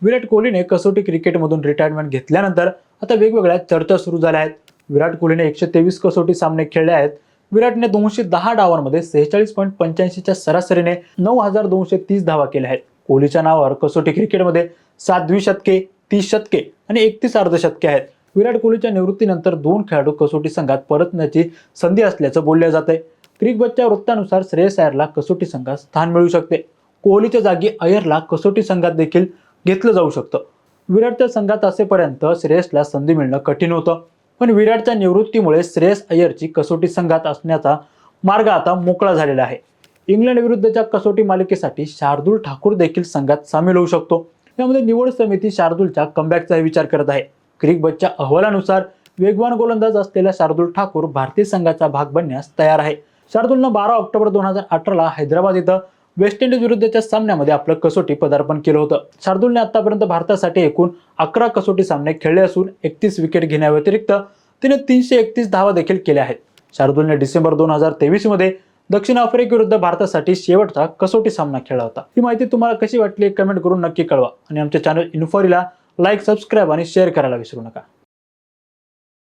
विराट कोहलीने कसोटी क्रिकेटमधून रिटायरमेंट घेतल्यानंतर आता वेगवेगळ्या चर्चा सुरू झाल्या आहेत. विराट कोहलीने 123 कसोटी सामने खेळले आहेत. विराटने 210 डावांमध्ये 46.85च्या सरासरीने 9,230 धावा केल्या आहेत. कोहलीच्या नावावर कसोटी क्रिकेटमध्ये 7 द्विशतके, 30 शतके आणि 31 अर्धशतके आहेत. विराट कोहलीच्या निवृत्तीनंतर 2 खेळाडू कसोटी संघात परतण्याची संधी असल्याचं बोललं जातंय. क्रिकबजच्या वृत्तानुसार श्रेयस अय्यरला कसोटी संघात स्थान मिळू शकते. कोहलीच्या जागी अय्यरला कसोटी संघात देखील घेतलं जाऊ शकतं. विराटच्या संघात असेपर्यंत श्रेयसला संधी मिळणं कठीण होतं, पण विराटच्या निवृत्तीमुळे श्रेयस अय्यरची कसोटी संघात असण्याचा मार्ग आता मोकळा झालेला आहे. इंग्लंड विरुद्धच्या कसोटी मालिकेसाठी शार्दूल ठाकूर देखील संघात सामील होऊ शकतो. यामध्ये निवड समिती शार्दूलच्या कमबॅकचाही विचार करत आहे. क्रिकबजच्या अहवालानुसार वेगवान गोलंदाज असलेला शार्दूल ठाकूर भारतीय संघाचा भाग बनण्यास तयार आहे. शार्दूलनं 12 ऑक्टोबर 2018ला हैदराबाद इथं वेस्ट इंडिज विरुद्धच्या सामन्यामध्ये आपलं कसोटी पदार्पण केलं होतं. शार्दूलने आतापर्यंत भारतासाठी एकूण 11 कसोटी सामने खेळले असून 31 विकेट घेण्याव्यतिरिक्त तिने 331 धावा देखील केल्या आहेत. शार्दूलने डिसेंबर 2023 मध्ये दक्षिण आफ्रिकेविरुद्ध भारतासाठी शेवटचा कसोटी सामना खेळला होता. ही माहिती तुम्हाला कशी वाटली कमेंट करून नक्की कळवा आणि आमच्या चॅनल इन्फॉरीला लाईक, सबस्क्राईब आणि शेअर करायला विसरू नका.